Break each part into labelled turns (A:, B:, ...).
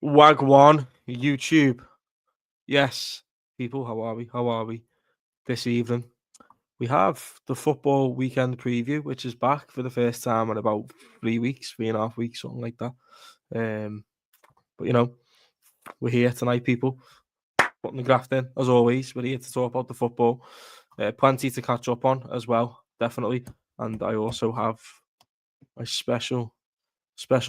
A: Wagwan, YouTube. Yes, people, how are we? How are we this evening? We have the football weekend preview, which is back for the first time in about 3 weeks, 3.5 weeks, something like that. But we're here tonight, people. Putting the graft in, as always. We're here to talk about the football. Plenty to catch up on as well, definitely. And I also have a special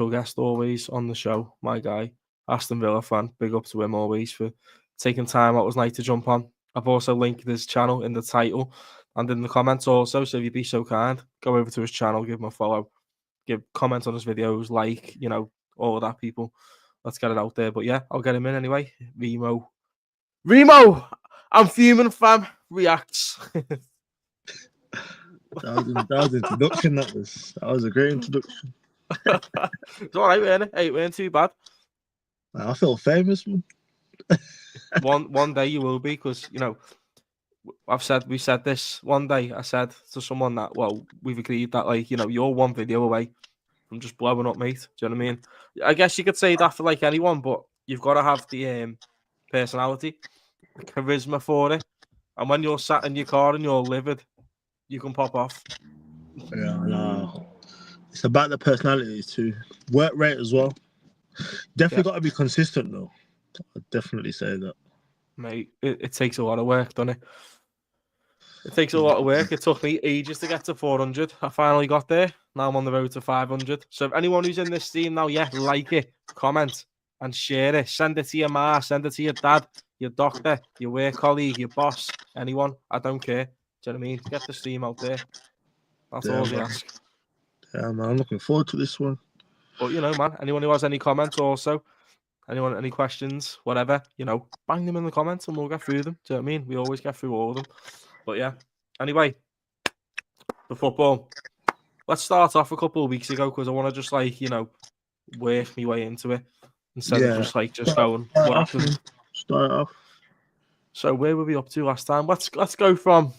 A: guest always on the show, my guy, Aston Villa fan. Big up to him always for taking time out his night to jump on. I've also linked his channel in the title and in the comments also. So if you'd be so kind, go over to his channel, give him a follow, comment on his videos, all of that, people. Let's get it out there. But yeah, I'll get him in anyway. Remo, I'm fuming, fam. Reacts.
B: That was introduction. That was a great introduction.
A: It's all right, weren't it? Hey, it weren't too bad.
B: I feel famous, man.
A: One day you will be, because we said this one day. I said to someone that, well, we've agreed that you're one video away from just blowing up, mate. Do you know what I mean? I guess you could say that for anyone, but you've got to have the personality, the charisma for it. And when you're sat in your car and you're livid, you can pop off.
B: Yeah, no. It's about the personality too. Work rate as well. Definitely got to be consistent though. I'd definitely say that.
A: Mate, it takes a lot of work, doesn't it? It takes a lot of work. It took me ages to get to 400. I finally got there. Now I'm on the road to 500. So if anyone who's in this team now, like it, comment, and share it. Send it to your ma, send it to your dad, your doctor, your work colleague, your boss, anyone. I don't care. Do you know what I mean? Get the stream out there. That's all we ask.
B: Yeah, man. I'm looking forward to this one.
A: But, man, anyone who has any comments also, anyone, any questions, whatever, bang them in the comments and we'll get through them. Do you know what I mean? We always get through all of them. But yeah, anyway, the football. Let's start off a couple of weeks ago, because I want to just work my way into it instead of just going.
B: Start off.
A: So where were we up to last time? Let's go from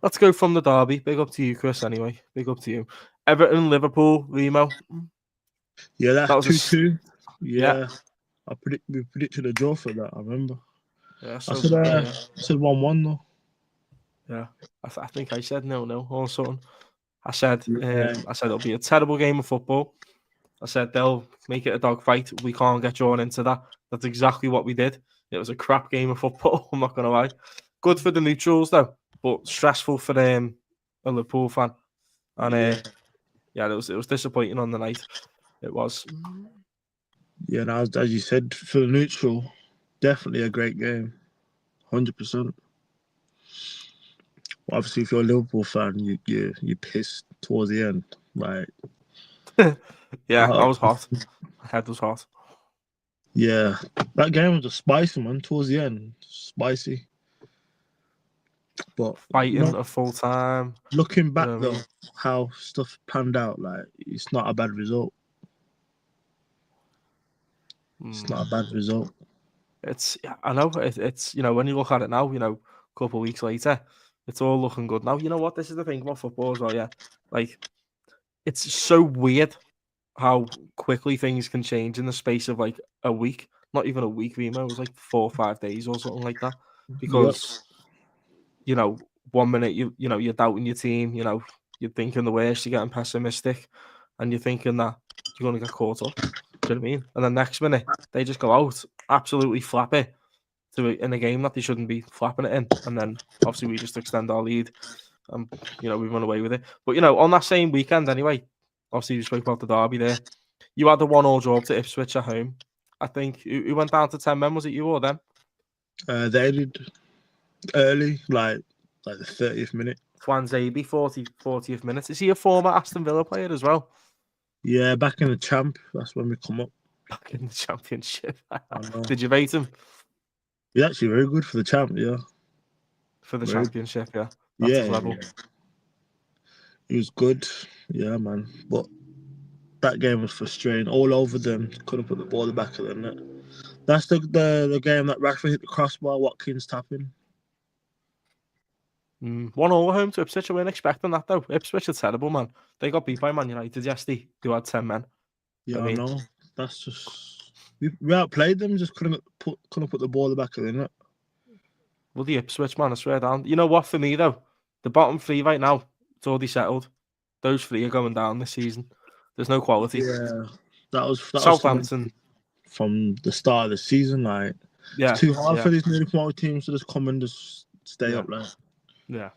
A: the derby. Big up to you, Chris. Anyway, big up to you. Everton, Liverpool, Remo.
B: Yeah, that was 2-2. Yeah. We predicted a draw for that. I remember.
A: Yeah,
B: I said 1-1 though.
A: Yeah, I think I said 0-0 or something. I said it'll be a terrible game of football. I said they'll make it a dogfight. We can't get drawn into that. That's exactly what we did. It was a crap game of football. I'm not gonna lie. Good for the neutrals though, but stressful for a Liverpool fan. And it was disappointing on the night. It was.
B: Yeah, and as you said, for the neutral, definitely a great game, 100%. Obviously, if you're a Liverpool fan, you're pissed towards the end, right?
A: Yeah, I was hot. My head was hot.
B: Yeah, that game was just spicy, man. Towards the end, spicy. But
A: fighting a full time.
B: Looking back though, how stuff panned out, it's not a bad result. It's not a bad result.
A: I know it's when you look at it now, a couple of weeks later, it's all looking good. Now, you know what? This is the thing about football as well, yeah. It's so weird how quickly things can change in the space of a week. Not even a week, Remo. It was 4 or 5 days or something like that. Because, 1 minute you're doubting your team, you're thinking the worst, you're getting pessimistic, and you're thinking that you're going to get caught up. Do you know what I mean? And then next minute, they just go out, absolutely flap it in a game that they shouldn't be flapping it in. And then, obviously, we just extend our lead. And, we run away with it. But, on that same weekend anyway, obviously, you spoke about the derby there. You had the 1-1 draw to Ipswich at home. I think, who went down to 10 men? Was it you or them?
B: They did early, like the 30th minute.
A: Twanzebe, 40th minute. Is he a former Aston Villa player as well?
B: Yeah, back in the champ. That's when we come up.
A: Back in the championship. Did you rate him?
B: He's actually very good for the champ, yeah.
A: For the championship, yeah.
B: That's his level. Yeah. He was good, yeah, man. But that game was frustrating. All over them. Couldn't put the ball in the back of the net. That's the game that Rashford hit the crossbar, Watkins tapping.
A: 1-0 home to Ipswich. I weren't expecting that though. Ipswich are terrible, man. They got beat by Man United yesterday, who had 10 men.
B: Yeah, I know. That's just We outplayed them, just couldn't put the ball in the back of the net.
A: Well, the Ipswich, man, I swear down. You know what, for me, though? The bottom three right now, it's already settled. Those three are going down this season. There's no quality.
B: Yeah, that was
A: Southampton.
B: From the start of the season. Like,
A: Yeah.
B: it's too hard for these newly promoted teams to just come and just stay up. Like,
A: yeah.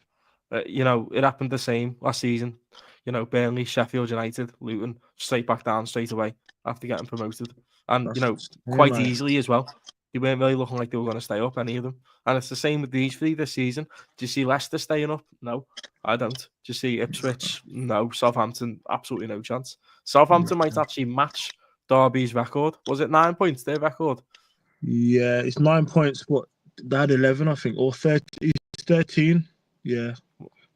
A: You know, it happened the same last season. You know, Burnley, Sheffield United, Luton, straight back down straight away after getting promoted. And,
B: that's
A: you know, quite easily as well. They weren't really looking like they were going to stay up, any of them. And it's the same with these three this season. Do you see Leicester staying up? No, I don't. Do you see Ipswich? No. Southampton? Absolutely no chance. Southampton might actually match Derby's record. Was it 9 points, their record?
B: Yeah, it's 9 points, but they had 11, I think, or 13. Yeah.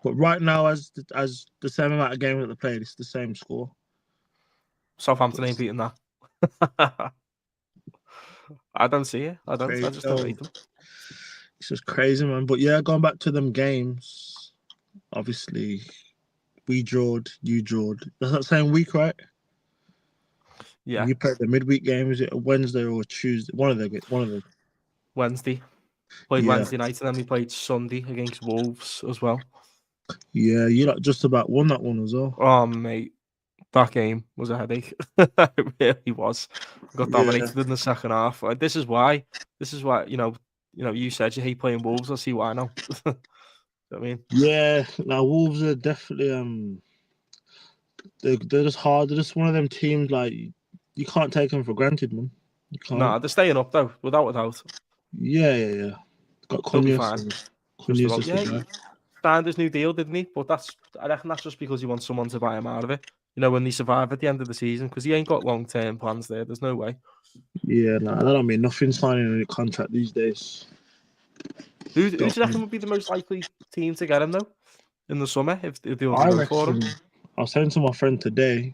B: But right now, as the same amount of games that they played, it's the same score.
A: Southampton ain't beating that. I don't see it. I don't. I just don't rate them.
B: It's just crazy, man. But yeah, going back to them games, obviously, we drawed, you drawed. That's that same week, right?
A: Yeah.
B: You played the midweek game. Is it a Wednesday or a Tuesday? One of them.
A: Wednesday. Played Wednesday night, and then we played Sunday against Wolves as well.
B: Yeah, you like just about won that one as well.
A: Oh, mate. That game was a headache. It really was. Got dominated in the second half. This is why, you know, you said you hate playing Wolves. I see why now. I mean,
B: yeah, now Wolves are definitely they're just hard. They're just one of them teams like you can't take them for granted, man. You can't.
A: Nah, they're staying up though, without a doubt.
B: Yeah. Got Cunha.
A: Yeah, he signed his new deal, didn't he? But I reckon that's just because he wants someone to buy him out of it. You know, when they survive at the end of the season, because he ain't got long-term plans there. There's no way.
B: Yeah, nah, that don't mean nothing signing a contract these days.
A: Who do you reckon would be the most likely team to get him though in the summer if they were to go for him?
B: I was saying to my friend today,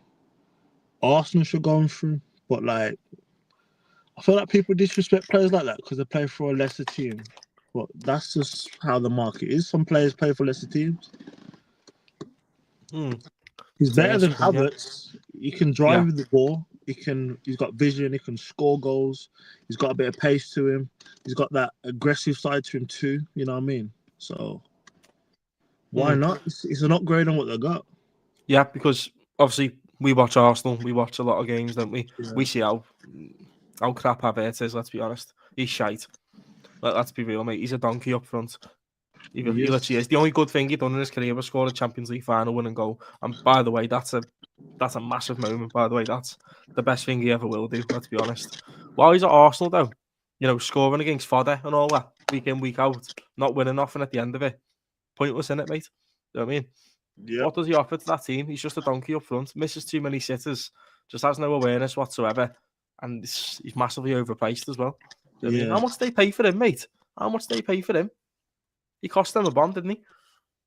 B: Arsenal should go through, but like, I feel like people disrespect players like that because they play for a lesser team. But that's just how the market is. Some players play for lesser teams. He's better than Havertz. He can drive with the ball. He's got vision. He can score goals. He's got a bit of pace to him. He's got that aggressive side to him too. You know what I mean? So why not? It's an upgrade on what they got. Yeah,
A: because obviously we watch Arsenal. We watch a lot of games, don't we? Yeah. We see how crap Havertz is. Let's be honest. He's shite. Let's be real, mate. He's a donkey up front. He literally is. The only good thing he done in his career was score a Champions League final winning goal. And by the way, that's a massive moment. By the way, that's the best thing he ever will do. Let's be honest. While he's at Arsenal, though, you know, scoring against Fodder and all that, week in, week out, not winning nothing at the end of it, pointless, isn't it, mate? You know what I mean? Yeah. What does he offer to that team? He's just a donkey up front. Misses too many sitters. Just has no awareness whatsoever, and he's massively overpriced as well. You know what I mean? How much they pay for him, mate? How much they pay for him? He cost them a bomb, didn't he?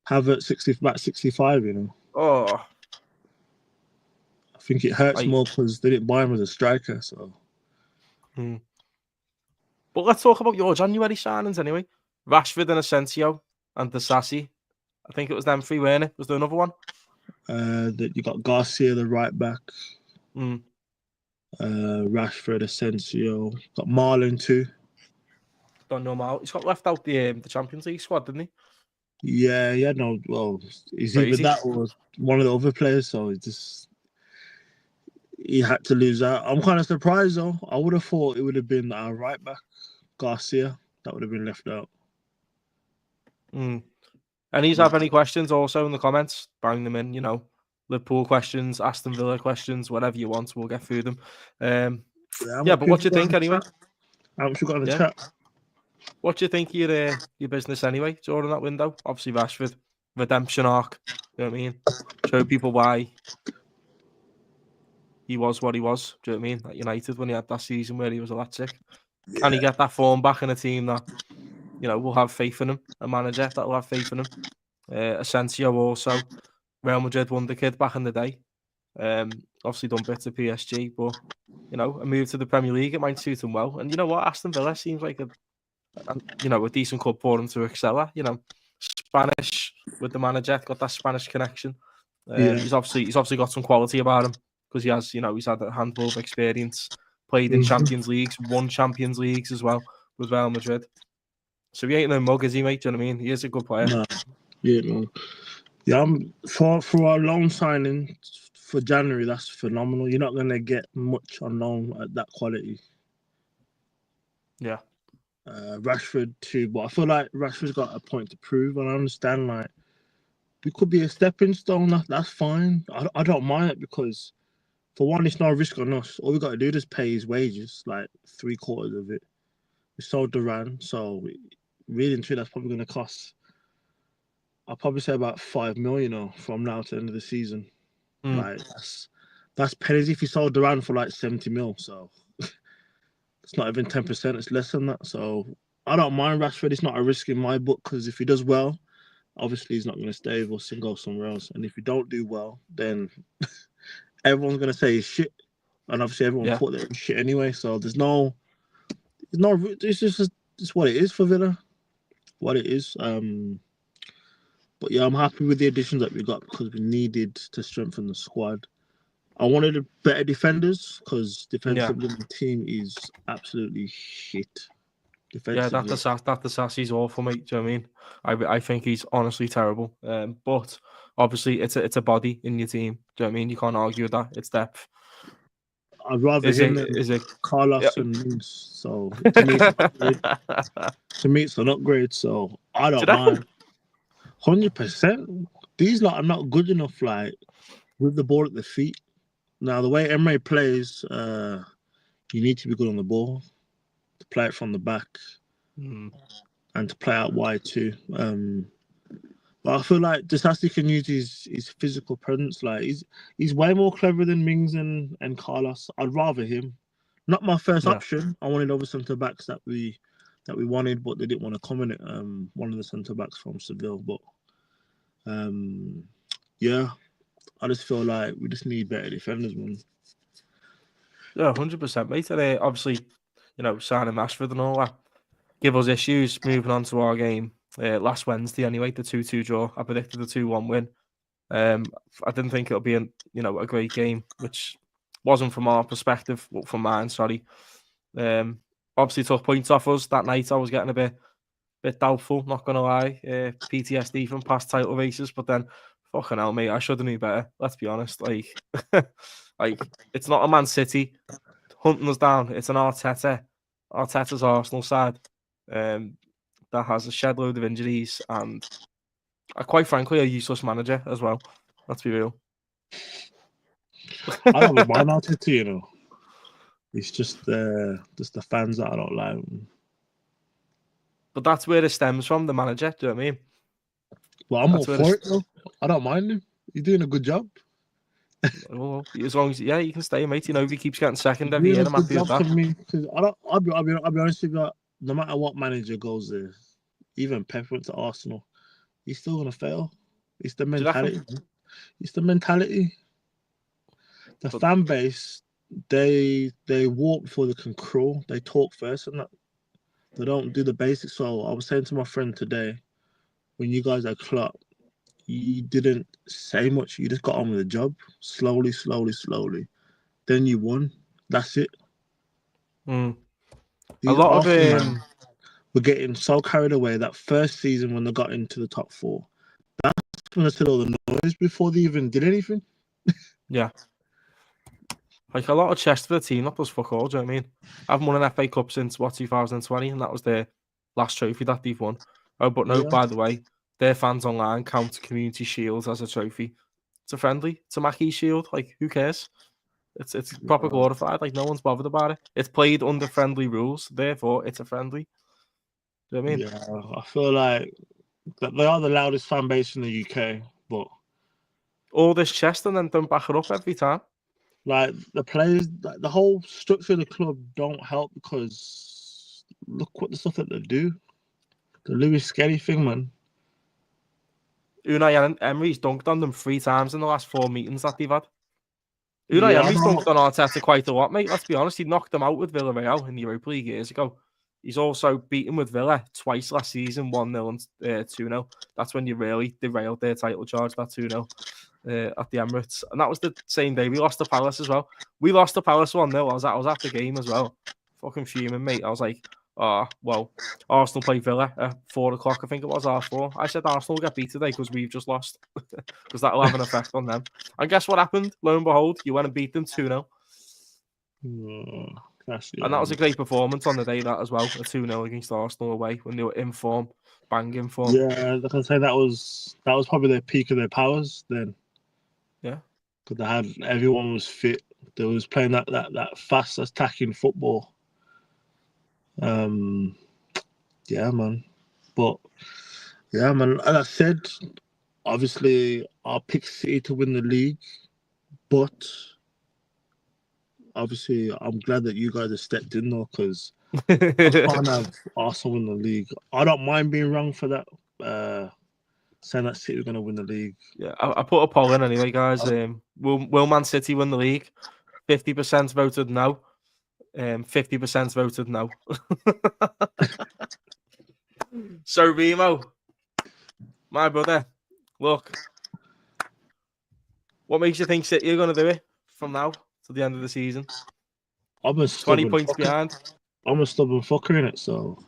B: Havertz about 65, you know.
A: Oh,
B: I think it hurts more because they didn't buy him as a striker. So,
A: But let's talk about your January signings anyway. Rashford and Asensio and Disasi. I think it was them three, weren't it? Was there another one?
B: You got Garcia, the right back. Rashford, Asensio. Got Marlon too.
A: Don't know Marlon. He's got left out the Champions League squad, didn't he?
B: Yeah, no. Well, he's either that or one of the other players. So he had to lose out. I'm kind of surprised though. I would have thought it would have been our right back, Garcia. That would have been left out.
A: And he's have any questions also in the comments, bang them in, you know. Liverpool questions, Aston Villa questions, whatever you want, we'll get through them. But what do you think anyway?
B: How much you got in the chat?
A: What do you think of your business anyway during that window? Obviously Rashford, redemption arc, you know what I mean? Show people why he was what he was, do you know what I mean? At United when he had that season where he was electric. Yeah. Can he get that form back in a team that, you know, will have faith in him, a manager that will have faith in him? Asensio also, Real Madrid wonder kid back in the day. Obviously done bits at PSG, but, you know, a move to the Premier League, it might suit him well. And you know what? Aston Villa seems like a decent club for him to excel at. You know, Spanish with the manager, got that Spanish connection. He's obviously got some quality about him because he has, you know, he's had a handful of experience played in Champions Leagues, won Champions Leagues as well with Real Madrid. So he ain't no mug, is he, mate? Do you know what I mean? He is a good player.
B: Nah, yeah, no. Yeah, for our loan signing for January, that's phenomenal. You're not gonna get much on loan at that quality.
A: Yeah.
B: Rashford too, but I feel like Rashford's got a point to prove, and I understand like we could be a stepping stone. That's fine. I don't mind it because for one, it's no risk on us. All we got to do is pay his wages, like 3/4 of it. We sold Duran, so really and truly, that's probably going to cost. I'll probably say about 5 million from now to the end of the season. Like that's pennies if you sold Duran for like 70 mil. So it's not even 10%. It's less than that. So I don't mind Rashford. It's not a risk in my book because if he does well, obviously he's not going to stay with us and go somewhere else. And if you don't do well, then everyone's going to say he's shit. And obviously everyone thought that was shit anyway. So it's just what it is for Villa. What it is. But yeah, I'm happy with the additions that we got because we needed to strengthen the squad. I wanted better defenders because defensively the team is absolutely shit.
A: Yeah, that Disasi's awful, mate. Do you know what I mean? I think he's honestly terrible. But obviously it's a body in your team. Do you know what I mean? You can't argue with that. It's depth.
B: I'd rather him than Carlos and Moose. So to me, it's an upgrade. So I don't mind. 100%. These lot are not good enough, like with the ball at the feet. Now the way Emre plays, you need to be good on the ball to play it from the back and to play out wide too. But I feel like Disasi can use his physical presence. Like he's way more clever than Mings and Carlos. I'd rather him. Not my first option. I wanted other centre backs that we wanted, but they didn't want to come in it. One of the centre backs from Seville, but yeah, I just feel like we just need better defenders, man.
A: Yeah, 100%, mate. And obviously, signing Rashford and all that give us issues moving on to our game last Wednesday. Anyway, the 2-2 draw. I predicted the 2-1 win. I didn't think it'll be a great game, which wasn't from our perspective, but from mine. Sorry. Obviously took points off us that night. I was getting a bit doubtful, not gonna lie. PTSD from past title races, but then fucking hell, mate, I should have knew better. Let's be honest. Like, it's not a Man City hunting us down. It's an Arteta's Arsenal side that has a shed load of injuries and, quite frankly, a useless manager as well. Let's be real.
B: I don't mind Arteta, It's just the fans that I don't like.
A: But that's where it stems from, the manager. Do you know what I mean?
B: Well, I'm all for it, though. I don't mind him. He's doing a good job.
A: Well, as long as you can stay, mate. If he keeps getting second every year, I'm happy with that.
B: Me, I'll be honest with you. No matter what manager goes there, even Pep went to Arsenal, he's still gonna fail. It's the mentality. It's the mentality. The fan base, they walk before they can crawl. They talk first, and they don't do the basics. So I was saying to my friend today, when you guys are Klopp, you didn't say much. You just got on with the job, slowly. Then you won. That's it.
A: A lot of
B: we're getting so carried away. That first season when they got into the top 4, that's when they said all the noise before they even did anything.
A: Yeah. Like a lot of chest for the team, that does fuck all, do you know what I mean? I haven't won an FA Cup since 2020, and that was their last trophy that they've won. Oh, but no, by the way, their fans online count Community Shield as a trophy. It's a friendly. It's a Mackie Shield. Like, who cares? It's proper glorified. Like, no one's bothered about it. It's played under friendly rules, therefore it's a friendly. Do you know what I mean?
B: Yeah, I feel like they are the loudest fan base in the UK, but
A: all this chest and then don't back it up every time.
B: Like the players, the whole structure of the club don't help because look what the stuff that they do. The Lewis Skelly thing, man.
A: Unai Emery's dunked on them 3 times in the last 4 meetings that they've had. Unai Emery's dunked on Arteta quite a lot, mate. Let's be honest. He knocked them out with Villarreal in the Europa League years ago. He's also beaten with Villa twice last season, 1-0 and 2-0. That's when you really derailed their title charge, that 2-0. at the Emirates, and that was the same day we lost to Palace as well. We lost to Palace 1-0. I was at the game as well. Fucking fuming, mate. I was like, oh, well, Arsenal play Villa at 4 o'clock. I think it was 4:30. I said Arsenal will get beat today because we've just lost, because that'll have an effect on them. And guess what happened? Lo and behold, you went and beat them 2-0. And that was a great performance on the day, that as well. A 2-0 against Arsenal away when they were in form, banging form.
B: Yeah, I can say that was probably their peak of their powers then.
A: Yeah,
B: because everyone was fit. They was playing that fast attacking football. Yeah, man. But yeah, man. As I said, obviously I'll pick City to win the league, but obviously I'm glad that you guys have stepped in though, because I can't have Arsenal win the league. I don't mind being wrong for that. Saying that City are going to win the league.
A: Yeah, I put a poll in anyway, guys. Will Man City win the league? 50% voted no. 50% voted no. So Remo, my brother, look, what makes you think City are going to do it from now to the end of the season?
B: I'm a
A: 20 points behind.
B: I'm a stubborn fucker in it, so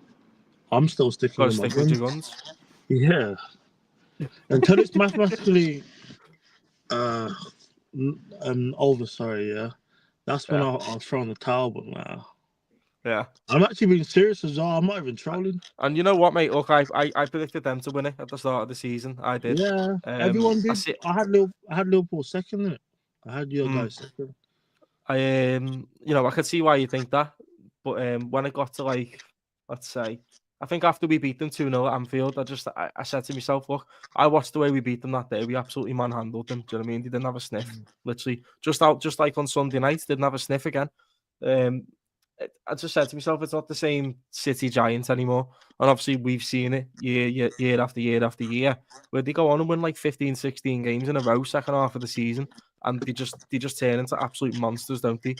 B: I'm still sticking with my
A: your guns.
B: Yeah. Until it's mathematically over, sorry, yeah. That's when I'll throw in the towel, but now.
A: Yeah.
B: I'm actually being serious as well. I'm not even trolling.
A: And you know what, mate? Look, I predicted them to win it at the start of the season. I did.
B: Yeah, everyone did. I had Liverpool second in it. I had your guys second.
A: You know, I could see why you think that, but when it got to, like, let's say, I think after we beat them 2-0 at Anfield, I said to myself, look, I watched the way we beat them that day. We absolutely manhandled them. Do you know what I mean? They didn't have a sniff, literally. Just like on Sunday night, didn't have a sniff again. I just said to myself, it's not the same City Giants anymore. And obviously, we've seen it year after year after year, where they go on and win like 15, 16 games in a row, second half of the season, and they just turn into absolute monsters, don't they?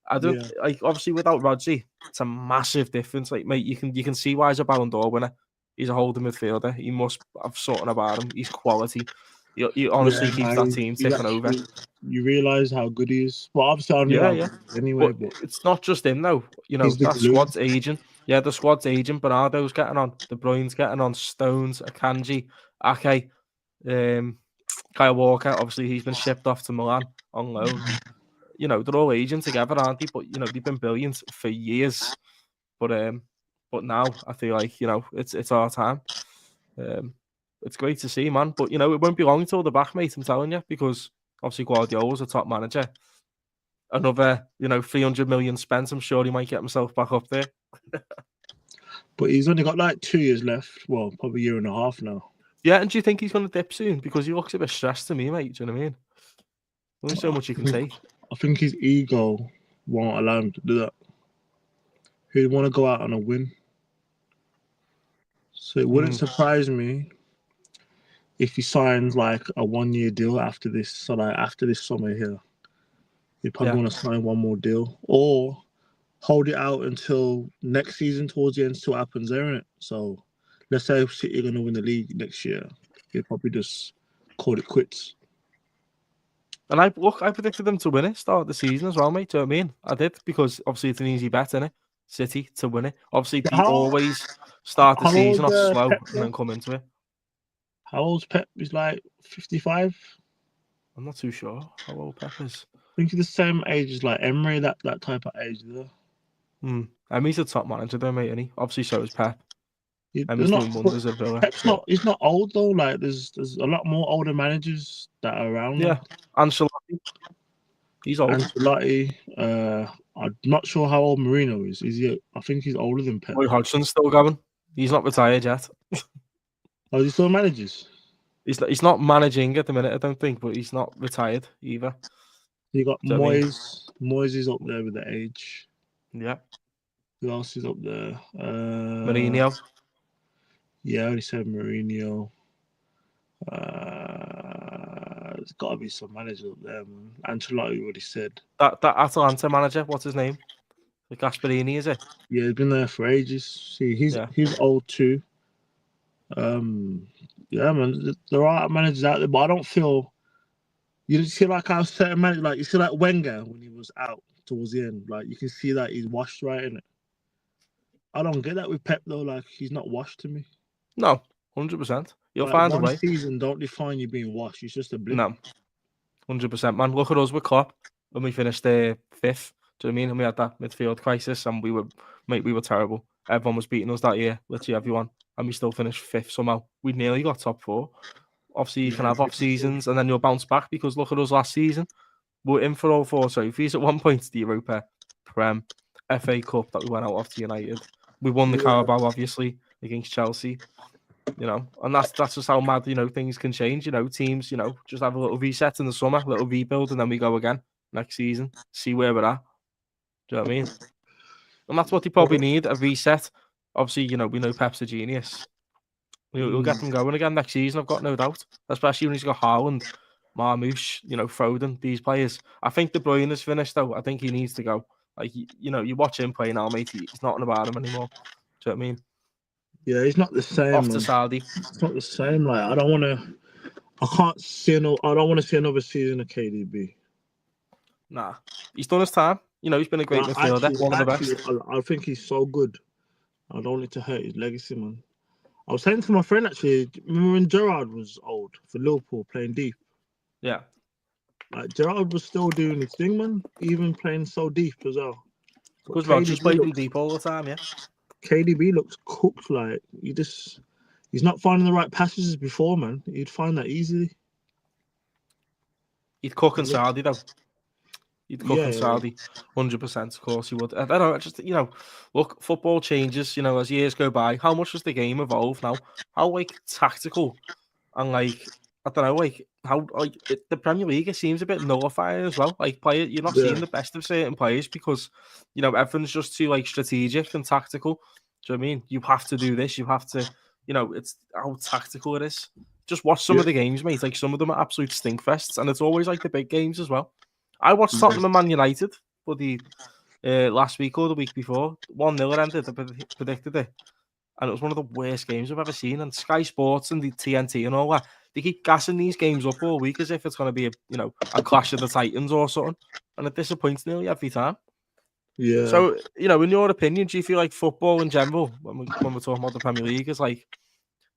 A: I don't like, obviously without Rodri, it's a massive difference. Like, mate, you can see why he's a Ballon d'Or winner. He's a holding midfielder. He must have something about him. He's quality. He honestly keeps that team ticking over.
B: You realise how good he is. Well, obviously, I knew anyway. But
A: it's not just him, though. You know, that squad's aging. Yeah, the squad's aging. Bernardo's getting on. De Bruyne's getting on. Stones, Akanji, Ake, Kyle Walker. Obviously, he's been shipped off to Milan on loan. You know, they're all aging together, aren't they? But, you know, they've been brilliant for years. But now I feel like, you know, it's our time. It's great to see, man. But, you know, it won't be long until they're back, mate, I'm telling you, because obviously Guardiola's a top manager. Another, you know, 300 million spent. I'm sure he might get himself back up there.
B: But he's only got like 2 years left. Well, probably a year and a half now.
A: Yeah, and do you think he's going to dip soon? Because he looks a bit stressed to me, mate. Do you know what I mean? Only so much you can take.
B: I think his ego won't allow him to do that. He'd want to go out on a win. So it wouldn't surprise me if he signs like a 1-year deal after this. So like after this summer here, he'd probably want to sign one more deal or hold it out until next season towards the end. Still happens there, innit? So let's say City are going to win the league next year, he'd probably just call it quits.
A: And I predicted them to win it, start of the season as well, mate. Do you know what I mean? I did, because obviously it's an easy bet, innit? City to win it. Obviously, they always start the season off slow and then come into it.
B: How old's Pep? He's like 55.
A: I'm not too sure how old Pep is.
B: I think he's the same age as like Emery, that type of age there.
A: Emery's a top manager though, mate, isn't he? Obviously, so is Pep.
B: Pep's not old though. Like there's a lot more older managers that are around.
A: Yeah, Ancelotti. He's old.
B: Ancelotti. I'm not sure how old Mourinho is. Is he? I think he's older than Pep.
A: Roy Hodgson's still going. He's not retired yet.
B: Oh, he still manages?
A: He's not managing at the minute, I don't think, but he's not retired either.
B: You got Moyes. Moyes is up there with the age.
A: Yeah.
B: Who else is up there?
A: Mourinho.
B: Yeah, I already said Mourinho. There's got to be some managers up there, man. Ancelotti already said.
A: That Atalanta manager, what's his name? The Gasperini, is it?
B: Yeah, he's been there for ages. See, he's old too. Yeah, man. There are managers out there, but I don't feel You see like how certain man, like you see like Wenger when he was out towards the end, like you can see that he's washed right in it. I don't get that with Pep though. Like he's not washed to me.
A: No, 100%. You'll
B: Like
A: find a
B: one
A: way.
B: season don't define you being washed. It's just a blip.
A: No, 100%, man. Look at us with Klopp when we finished fifth. Do you know what I mean? And we had that midfield crisis, and we were terrible. Everyone was beating us that year, literally everyone, and we still finished fifth somehow. We nearly got top four. Obviously, you can have off seasons, and then you'll bounce back because look at us last season. We're in for all four trophies at one point: the Europa, Prem, FA Cup that we went out of to United. We won the Carabao, obviously, against Chelsea. You know, and that's just how mad, you know, things can change. You know, teams, you know, just have a little reset in the summer, a little rebuild, and then we go again next season, see where we're at. Do you know what I mean? And that's what they probably need, a reset. Obviously, you know, we know Pep's a genius. We'll get them going again next season, I've got no doubt. Especially when he's got Haaland, Marmoush, you know, Foden, these players. I think De Bruyne is finished, though. I think he needs to go. Like, you know, you watch him play now, mate, he's not about him anymore. Do you know what I mean?
B: Yeah, he's not the same.
A: Off to Saudi.
B: It's not the same. Like I don't want to. I can't see no. I don't want to see another season of KDB.
A: Nah, he's done his time. You know, he's been a great midfielder, one of the best.
B: I think he's so good. I don't want it to hurt his legacy, man. I was saying to my friend actually, remember when Gerrard was old for Liverpool playing deep?
A: Yeah.
B: Like Gerrard was still doing his thing, man, even playing so deep as well.
A: Because Rodgers played him deep all the time, yeah.
B: KDB looks cooked, like he's not finding the right passages before, man. He'd find that easily.
A: He'd cook in Saudi though. He'd cook in Saudi, 100%. Of course he would. I don't know. Just, you know, look, football changes. You know, as years go by. How much has the game evolved now? How like tactical and like I don't know, like how like the Premier League it seems a bit nullifying as well. Like you're not seeing the best of certain players because you know everyone's just too like strategic and tactical. Do you know what I mean? You have to do this. You have to. You know, it's how tactical it is. Just watch some of the games, mate. Like some of them are absolute stinkfests, and it's always like the big games as well. I watched Tottenham and Man United for the last week or the week before. 1-0 ended. I predicted it. And it was one of the worst games I've ever seen. And Sky Sports and the TNT and all that, they keep gassing these games up all week as if it's going to be a clash of the Titans or something. And it disappoints nearly every time.
B: Yeah.
A: So, you know, in your opinion, do you feel like football in general, when we're talking about the Premier League, is like,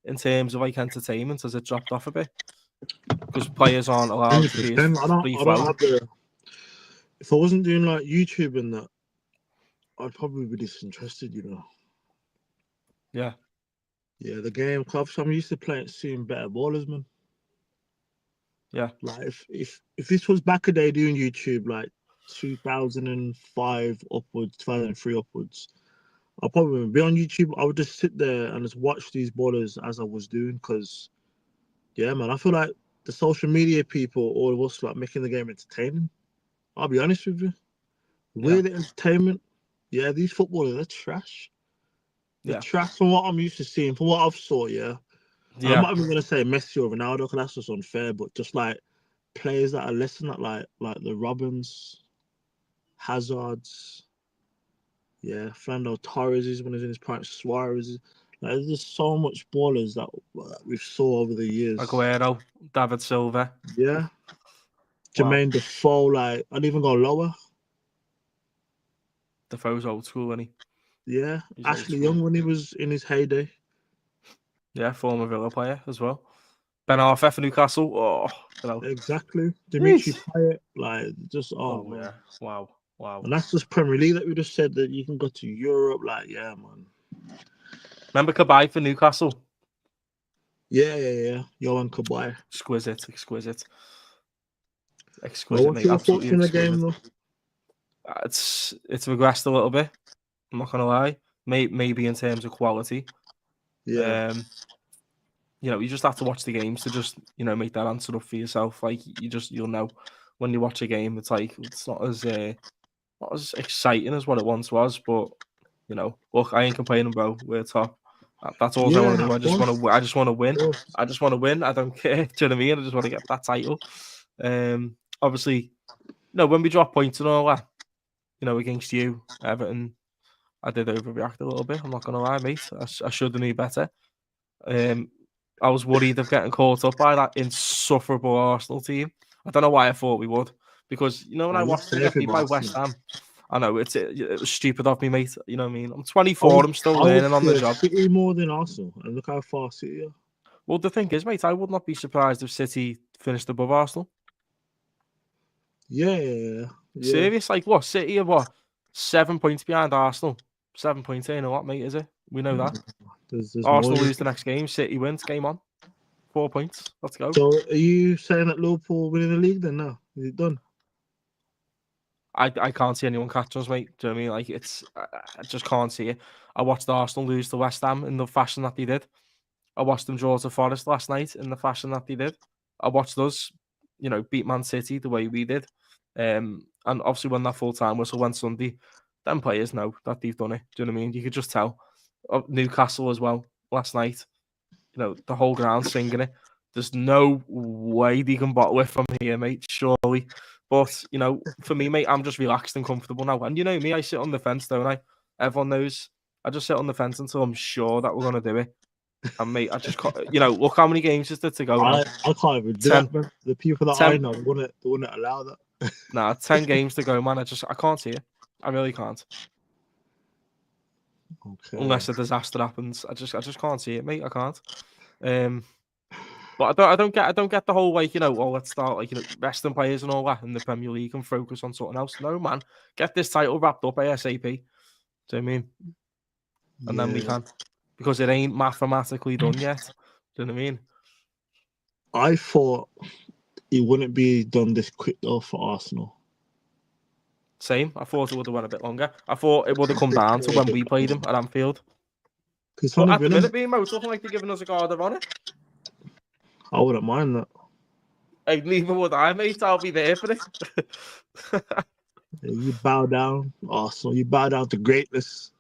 A: in terms of like entertainment, has it dropped off a bit? Because players aren't allowed to be free flowing.
B: If I wasn't doing like YouTube and that, I'd probably be disinterested, you know.
A: Yeah.
B: Yeah, the game club. So I'm used to playing, seeing better ballers, man.
A: Yeah.
B: Like if this was back a day doing YouTube, like 2005 upwards, 2003 upwards, I'll probably be on YouTube. I would just sit there and just watch these ballers as I was doing, because, yeah, man, I feel like the social media people, all of us, like making the game entertaining. I'll be honest with you. Weird entertainment. Yeah, these footballers, they're trash. They're trash from what I'm used to seeing, from what I've saw, yeah. I'm not even going to say Messi or Ronaldo, because that's just unfair, but just like players that are less than that, like the Robins, Hazards, yeah, Fernando Torres is when he's in his prime, Suarez. Like, there's just so much ballers that we've saw over the years.
A: Aguero, David Silva.
B: Yeah. Jermaine Defoe, like, I'd even go lower.
A: Defoe's old school, isn't he?
B: Yeah. Ashley Young when he was in his heyday.
A: Yeah, former Villa player as well. Ben Arfa for Newcastle. Oh, you know.
B: Exactly. Dimitri Payet, like, just,
A: yeah. Wow.
B: And that's just Premier League that we just said that you can go to Europe, like, yeah, man.
A: Remember Kabay for Newcastle?
B: Yeah. Johan Kabay.
A: Exquisite.
B: Well, what's your thoughts in the game, though?
A: It's regressed a little bit. I'm not gonna lie. Maybe in terms of quality.
B: Yeah.
A: You know, you just have to watch the games to just, you know, make that answer up for yourself. Like you'll know when you watch a game. It's like it's not as exciting as what it once was. But you know, look, I ain't complaining, bro. We're top. That's all I want to do. I just want to win. I just want to win. I don't care. Do you know what I mean? I just want to get that title. Obviously, no. When we drop points and all that, you know, against you, Everton, I did overreact a little bit. I'm not gonna lie, mate. I should have knew better. I was worried of getting caught up by that insufferable Arsenal team. I don't know why I thought we would, because you know when I
B: You
A: watched them
B: safe
A: get
B: with
A: beat by West
B: Arsenal.
A: Ham, I know it was stupid of me, mate. You know what I mean? I'm 24. I'm still
B: I would
A: learning on the
B: fear
A: job.
B: City more than Arsenal, and look how far City are.
A: Well, the thing is, mate, I would not be surprised if City finished above Arsenal.
B: Yeah.
A: Serious, like what? City are what? 7 points behind Arsenal. 7 points ain't a lot, mate, is it? We know that.
B: There's
A: Arsenal
B: more.
A: lose the next game. City wins. Game on. 4 points. Let's go.
B: So are you saying that Liverpool winning the league then now? Is it done?
A: I can't see anyone catch us, mate. Do you know what I mean? Like I just can't see it. I watched Arsenal lose to West Ham in the fashion that they did. I watched them draw to Forest last night in the fashion that they did. I watched us, beat Man City the way we did. And obviously when that full time whistle went Sunday, them players know that they've done it. Do you know what I mean? You could just tell. Newcastle as well last night. The whole ground singing it. There's no way they can bottle it from here, mate. Surely. But, for me, mate, I'm just relaxed and comfortable now. And you know me, I sit on the fence, don't I? Everyone knows. I just sit on the fence until I'm sure that we're going to do it. And, mate, I just can't, look how many games is there to go now.
B: I can't even do
A: 10.
B: that, man. The people that
A: 10.
B: I know wouldn't allow that.
A: Nah, 10 games to go, man. I can't see it. I really can't.
B: Okay.
A: Unless a disaster happens. I just can't see it, mate. I can't. But I don't get the whole let's start resting players and all that in the Premier League and focus on something else. No, man, get this title wrapped up ASAP. Do you know what I mean? And then we can, because it ain't mathematically done yet. Do you know what I mean?
B: I thought it wouldn't be done this quick though for Arsenal.
A: Same. I thought it would have went a bit longer. I thought it would have come down to when we played him at Anfield. But at the minute, BMO, it's looking like they're giving us a guard of honour.
B: I wouldn't mind that.
A: Hey, neither would I, mate. I'll be there for it.
B: You bow down, Arsenal. You bow down to greatness.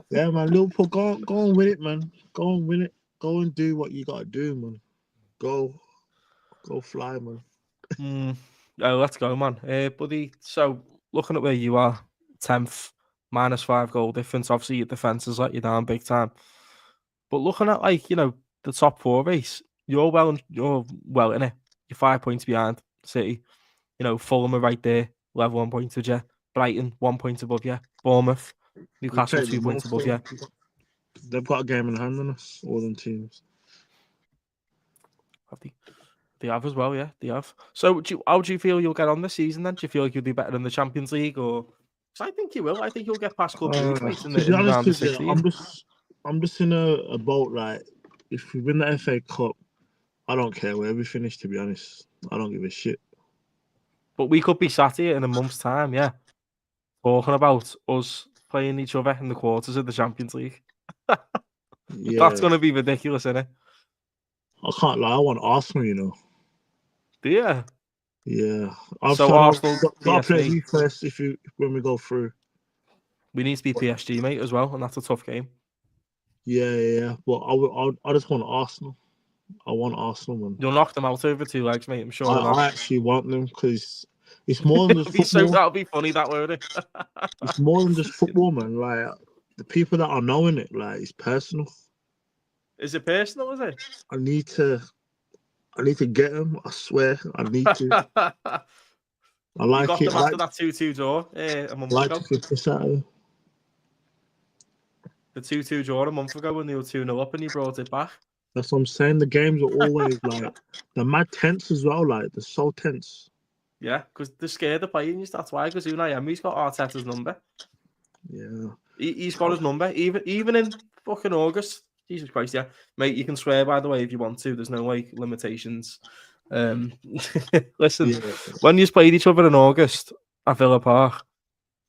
B: Yeah, man. Liverpool, go and win it, man. Go and win it. Go and do what you gotta do, man. Go fly, man.
A: Let's go, man. Buddy, so looking at where you are, 10th, -5 goal difference. Obviously, your defence has let you down big time. But looking at the top 4 race, you're well in it. You're 5 points behind City. Fulham are right there, level 1 point with you. Brighton 1 point above you. Bournemouth, Newcastle 2 points above you.
B: They've got a game in hand on us, all them teams.
A: They have as well, yeah. They have. So, how do you feel you'll get on this season then? Do you feel like you'll do better in the Champions League, or? Because I think you will. I think you'll get past Club Brugge, mate, in the round of 16.
B: I'm just in a boat like, if we win the FA Cup, I don't care where we finish. To be honest, I don't give a shit.
A: But we could be sat here in a month's time, yeah, talking about us playing each other in the quarters of the Champions League.
B: Yeah,
A: that's going to be ridiculous, isn't it?
B: I can't lie. I want Arsenal, you know.
A: Do you?
B: Yeah.
A: So Arsenal,
B: got to play you first when we go through.
A: We need to beat PSG, mate, as well, and that's a tough game.
B: Yeah. But I just want Arsenal. I want Arsenal, man.
A: You'll knock them out over 2 legs, mate. I'm sure.
B: I actually want them because it's more than just football.
A: That'll be funny, that word.
B: It's more than just football, man. Like the people that are knowing it, like it's personal.
A: Is it personal? Is it?
B: I need to get them. I swear, I need to. I like
A: got
B: it.
A: Them after that 2-2 draw a month ago. The 2-2 draw a month ago when they were 2-0 up and you brought it back.
B: That's what I'm saying. The games are always like they're mad tense as well. Like they're so tense.
A: Yeah, because they're scared of playing you. That's why. Because Unai Emery's got Arteta's number.
B: Yeah,
A: he's got his number. Even in fucking August. Jesus Christ, yeah, mate. You can swear by the way if you want to. There's no limitations. Listen, when you played each other in August at Villa Park,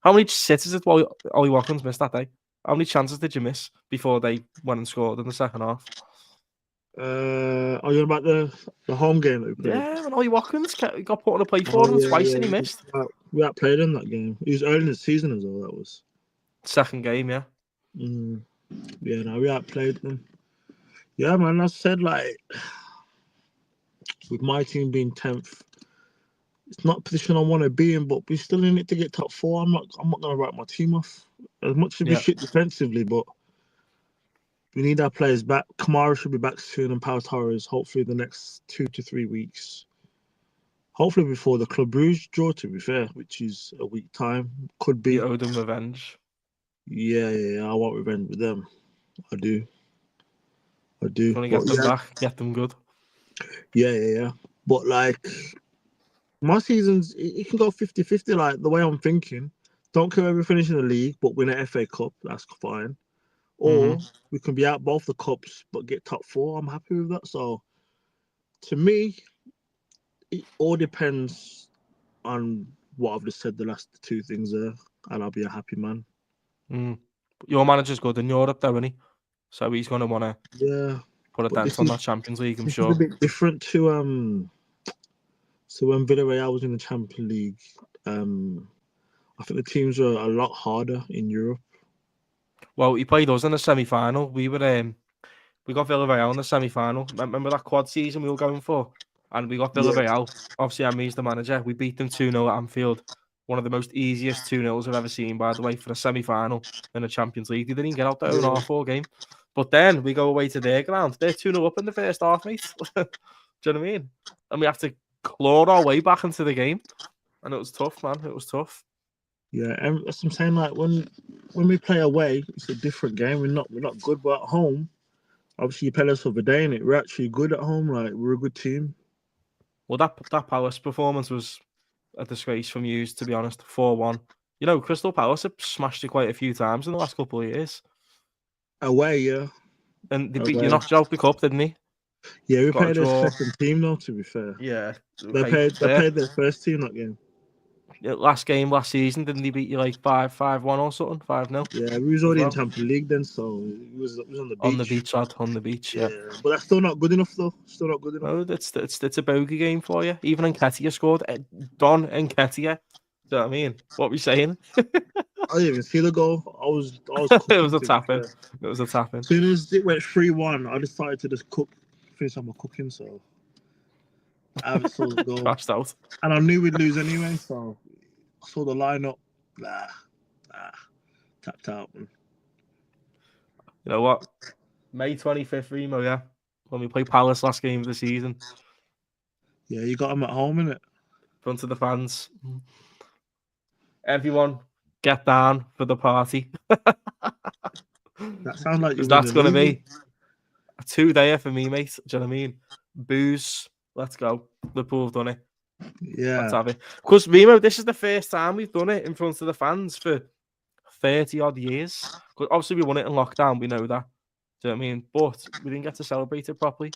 A: how many sitters did Ollie Watkins miss that day? How many chances did you miss before they went and scored in the second half?
B: Are you about the home game that we played?
A: Yeah, when Ollie Watkins got put on a play for him twice and he missed.
B: We had played in that game. It was early in the season as well. That was
A: second game, yeah.
B: Yeah, no, we had played them. Yeah, man. I said like with my team being 10th, it's not a position I want to be in, but we're still in it to get top 4. I'm not gonna write my team off as much as we shit defensively, but We need our players back. Kamara should be back soon, and Pau Torres hopefully the next 2 to 3 weeks. Hopefully before the Club Brugge draw, to be fair, which is a week time. Could be.
A: You owe them revenge.
B: Yeah. I want revenge with them. I do.
A: You want to get them back, get them good.
B: Yeah. But like, my seasons, it can go 50-50. Like the way I'm thinking, don't care where we finish in the league, but win an FA Cup. That's fine. Or we can be out both the cups but get top 4. I'm happy with that. So to me, it all depends on what I've just said. The last 2 things there, and I'll be a happy man.
A: Your manager's good in Europe, though, isn't he? So he's going to want to put a dent on that Champions League, I'm sure.
B: It's a bit different to So when Villarreal was in the Champions League, I think the teams were a lot harder in Europe.
A: Well, he played us in the semi-final. We got Villarreal in the semi-final. Remember that quad season we were going for? And we got Villarreal. Obviously, Ami's the manager. We beat them 2-0 at Anfield. One of the most easiest 2-0s I've ever seen, by the way, for a semi-final in the Champions League. They didn't even get out their own half-4 game. But then we go away to their ground. They're 2-0 up in the first half, mate. Do you know what I mean? And we have to claw our way back into the game. And it was tough, man. It was tough.
B: Yeah, and that's what I'm saying. Like when we play away, it's a different game. We're not good, but at home, obviously you play us for the day, and we're actually good at home. Like we're a good team.
A: Well, that Palace performance was a disgrace from you, to be honest. 4-1. You know, Crystal Palace have smashed you quite a few times in the last couple of years.
B: Away, yeah.
A: And they beat you, knocked you out the cup, didn't they?
B: Yeah, we played their second team, though, to be fair.
A: Yeah.
B: They played their first team that game.
A: Yeah, last season, didn't they beat you like 5-1 or something? 5-0?
B: Yeah, we was already in Champions League then, so it was on the beach.
A: On the beach, yeah.
B: But that's still not good enough, though. Still not good enough.
A: No, it's a bogey game for you. Even Nketiah scored. Don Nketiah. Do you know what I mean? What were you saying?
B: I didn't even see the goal. I was
A: it was a tap-in. It was a tap-in.
B: As soon as it went 3-1, I decided to just finish on my cooking, so I haven't saw the goal.
A: Crashed out.
B: And I knew we'd lose anyway, so I saw the lineup. Tapped out.
A: You know what? May 25th, Remo, yeah? When we play Palace last game of the season.
B: Yeah, you got them at home, innit?
A: Front of the fans. Everyone, get down for the party.
B: That sounds like
A: that's going to be a 2-dayer for me, mate. Do you know what I mean? Booze. Let's go. Liverpool have done it.
B: Yeah.
A: Let's have it. Because, Remo, this is the first time we've done it in front of the fans for 30-odd years. Because obviously we won it in lockdown, we know that. Do you know what I mean? But we didn't get to celebrate it properly.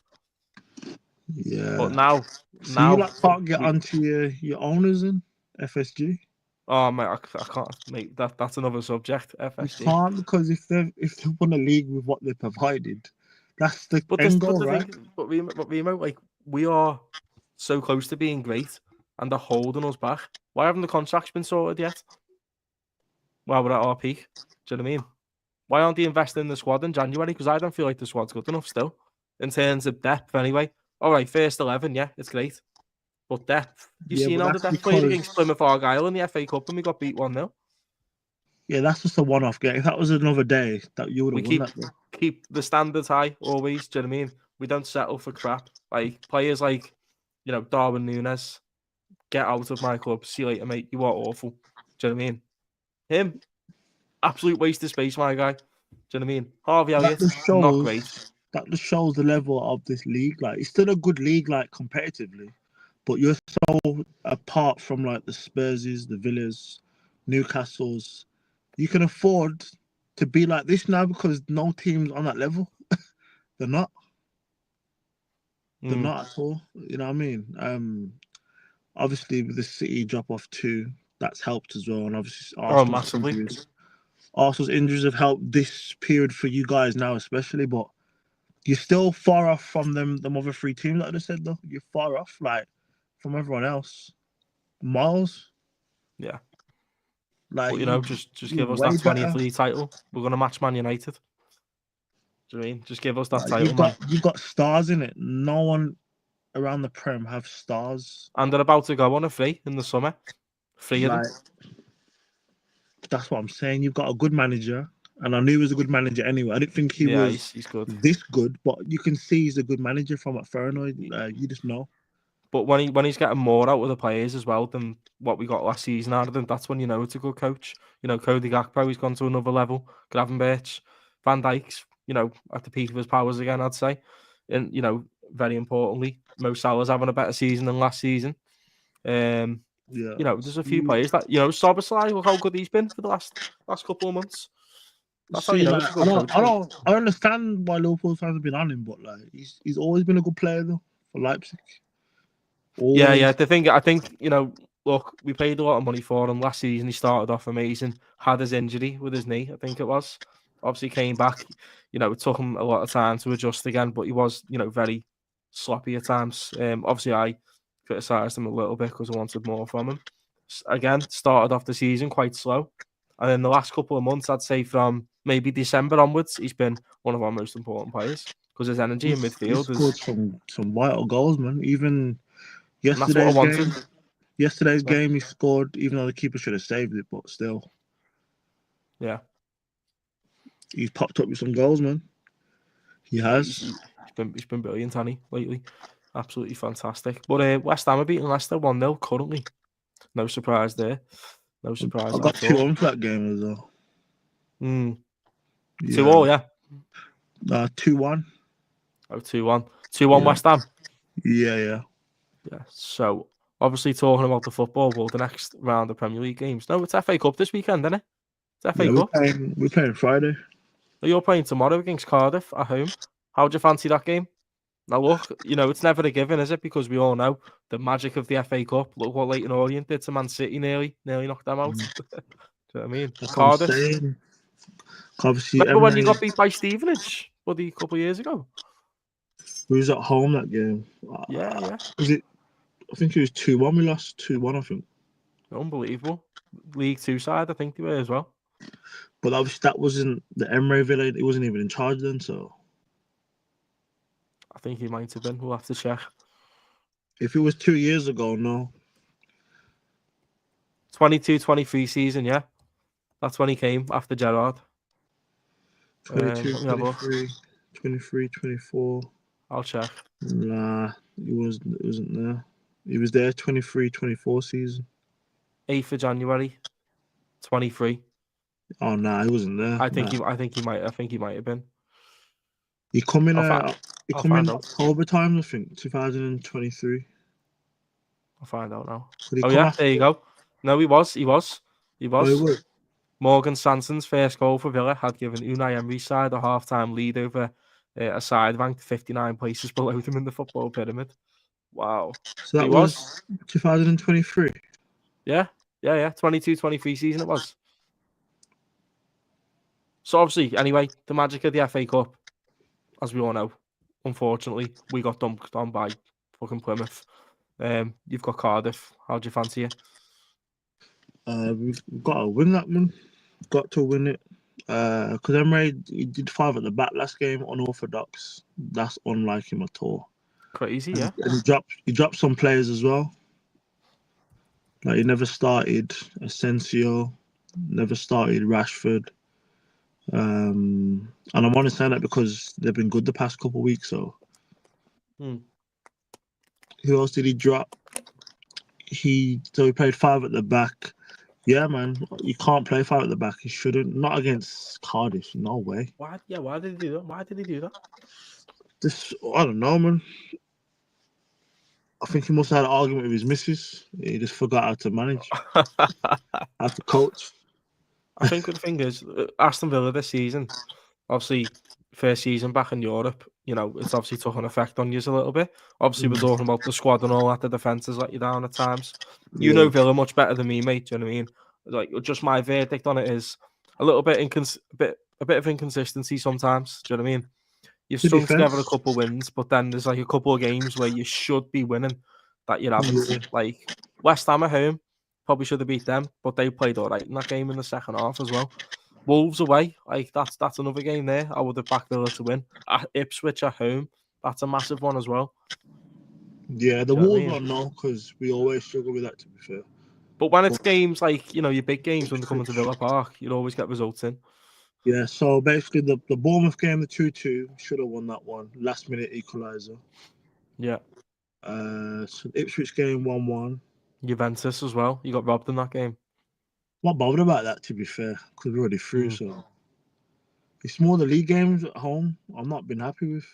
B: Yeah.
A: But now
B: you can't get onto your owners in FSG?
A: Oh, mate, I can't. Mate, that's another subject. FSG.
B: You can't, because if they won a league with what they provided, that's the end goal, right?
A: But Remo, like, we are so close to being great, and they're holding us back. Why haven't the contracts been sorted yet? While we're at our peak, do you know what I mean? Why aren't they investing in the squad in January? Because I don't feel like the squad's good enough still, in terms of depth. Anyway, all right, first 11, yeah, it's great, but depth. You seen how the depth played against Plymouth Argyle in the FA Cup and we got beat 1-0.
B: Yeah, that's just a one-off game. If that was another day, that you would have won that.
A: Keep the standards high always. Do you know what I mean? We don't settle for crap. Like players like, Darwin Núñez, get out of my club. See you later, mate. You are awful. Do you know what I mean? Him, absolute waste of space, my guy. Do you know what I mean? Harvey Elliott, not great.
B: That just shows the level of this league. Like, it's still a good league, like competitively, but you're so apart from like the Spurses, the Villas, Newcastles. You can afford to be like this now because no team's on that level. They're not. They're not at all. You know what I mean? Obviously with the City drop off too, that's helped as well. And obviously
A: massively.
B: Arsenal's injuries have helped this period for you guys now, especially. But you're still far off from them other 3 teams. Like I said, though, you're far off, like from everyone else. Miles.
A: Yeah.
B: Like,
A: but, just give us that 20th league title. We're gonna match Man United. Do you know what I mean? Just give us that title,
B: you've got stars in it. No one around the Prem have stars.
A: And they're about to go on a free in the summer. Free of them.
B: That's what I'm saying. You've got a good manager. and I knew he was a good manager anyway. I didn't think he
A: Yeah,
B: was
A: he's good.
B: this good, but you can see he's a good manager from at Fahrenheit. You just know.
A: But when he's getting more out of the players as well than what we got last season out of them, that's when you know it's a good coach. You know, Cody Gakpo, he's gone to another level. Gravenberch, Van Dijk's, you know, at the peak of his powers again, I'd say. And, you know, very importantly, Mo Salah's having a better season than last season.
B: Yeah,
A: You know, there's a few players that, you know, Soboslai, look how good he's been for the last couple of months. That's how you
B: see,
A: know
B: like,
A: it's a good coach.
B: I understand why Liverpool fans have been on him, but like he's always been a good player though for Leipzig. Always.
A: Yeah. I think, you know, look, we paid a lot of money for him last season. He started off amazing, had his injury with his knee, I think it was. Obviously came back. You know, it took him a lot of time to adjust again, but he was, you know, very sloppy at times. Obviously, I criticised him a little bit because I wanted more from him. Again, started off the season quite slow. And in the last couple of months, I'd say from maybe December onwards, he's been one of our most important players because his energy in
B: He
A: midfield
B: scored
A: is.
B: some vital goals, man. Even
A: And that's what I wanted.
B: Yesterday's
A: Yeah.
B: game, he scored, even though the keeper should have saved it, but still,
A: Yeah.
B: he's popped up with some goals, man. He has.
A: He's been brilliant, hasn't he, lately? Absolutely fantastic. But West Ham are beating Leicester 1-0 currently. No surprise there. No surprise
B: I got
A: at all.
B: 2-1 for that game as well.
A: 2-2, yeah.
B: 2-1.
A: Oh, 2-1. 2-1
B: Yeah.
A: West Ham.
B: Yeah.
A: Yeah. So, obviously, talking about the football world, the next round of Premier League games. No, it's FA Cup this weekend, isn't it? It's FA Cup.
B: We're playing Friday.
A: You're playing tomorrow against Cardiff at home. How do you fancy that game? Now, look, you know, it's never a given, is it? Because we all know the magic of the FA Cup. Look what Leyton Orient did to Man City, nearly knocked them out. Do you know what I mean?
B: That's
A: Cardiff.
B: what I'm saying. Obviously,
A: Remember when you got beat by Stevenage a couple of years ago?
B: We was at home that game.
A: Yeah.
B: Was it? I think it was 2-1. We lost 2-1, I think.
A: Unbelievable. League Two side, I think they were as well.
B: But obviously, that wasn't the Emre Villa. He wasn't even in charge then, so.
A: I think he might have been. We'll have to check.
B: If it was 2 years ago, no.
A: 22-23 season, yeah. That's when he came after Gerrard.
B: 22, 23, 23, 24.
A: I'll check.
B: Nah, he wasn't there. He was there 23, 24 season.
A: 8th of January, 23.
B: Oh nah, he wasn't there.
A: I think he might have been.
B: He come in
A: October
B: time, I think, 2023.
A: I'll find out now.
B: There
A: you go. No, he was.
B: Oh,
A: Morgan Sandson's first goal for Villa had given Unai Emery's side a half-time lead over a side ranked 59 places below them in the football pyramid. Wow.
B: So that was 2023?
A: Yeah. 22-23 season it was. So obviously, anyway, the magic of the FA Cup, as we all know, unfortunately, we got dumped on by fucking Plymouth. You've got Cardiff. How do you fancy it?
B: We've got to win that one. Got to win it. Because Emre, he did 5 at the back last game, unorthodox. That's unlike him at all.
A: Crazy, yeah.
B: And he dropped some players as well. Like, he never started Asensio, never started Rashford. And I'm only saying that because they've been good the past couple of weeks. So, Who else did he drop? He played 5 at the back. Yeah, man, you can't play 5 at the back. You shouldn't. Not against Cardiff. No way.
A: Why did he do that? Why did he do that?
B: I don't know, man. I think he must have had an argument with his missus. He just forgot how to manage, how to coach.
A: I think the thing is, Aston Villa this season, obviously, first season back in Europe, you know, it's obviously took an effect on you a little bit. Obviously, we're talking about the squad and all that. The defence has let you down at times. You know Villa much better than me, mate. Do you know what I mean? Like, just my verdict on it is a little bit a bit of inconsistency sometimes. Do you know what I mean? You've strung together a couple of wins, but then there's like a couple of games where you should be winning that you haven't.
B: Yeah.
A: Like West Ham at home, probably should have beat them, but they played all right in that game in the second half as well. Wolves away, like that's another game there. I would have backed Villa to win. At Ipswich at home, that's a massive one as well.
B: Yeah, the Wolves don't know because we always struggle with that, to be fair.
A: But when it's games like, you know, your big games when they come into Villa Park, you'll always get results in.
B: Yeah, so basically the Bournemouth game, the 2-2, should have won that one. Last minute equaliser.
A: Yeah.
B: So Ipswich game 1-1.
A: Juventus as well. You got robbed in that game.
B: Not bothered about that, to be fair, because we're already through.
A: Mm.
B: So it's more the league games at home. I've not been happy with.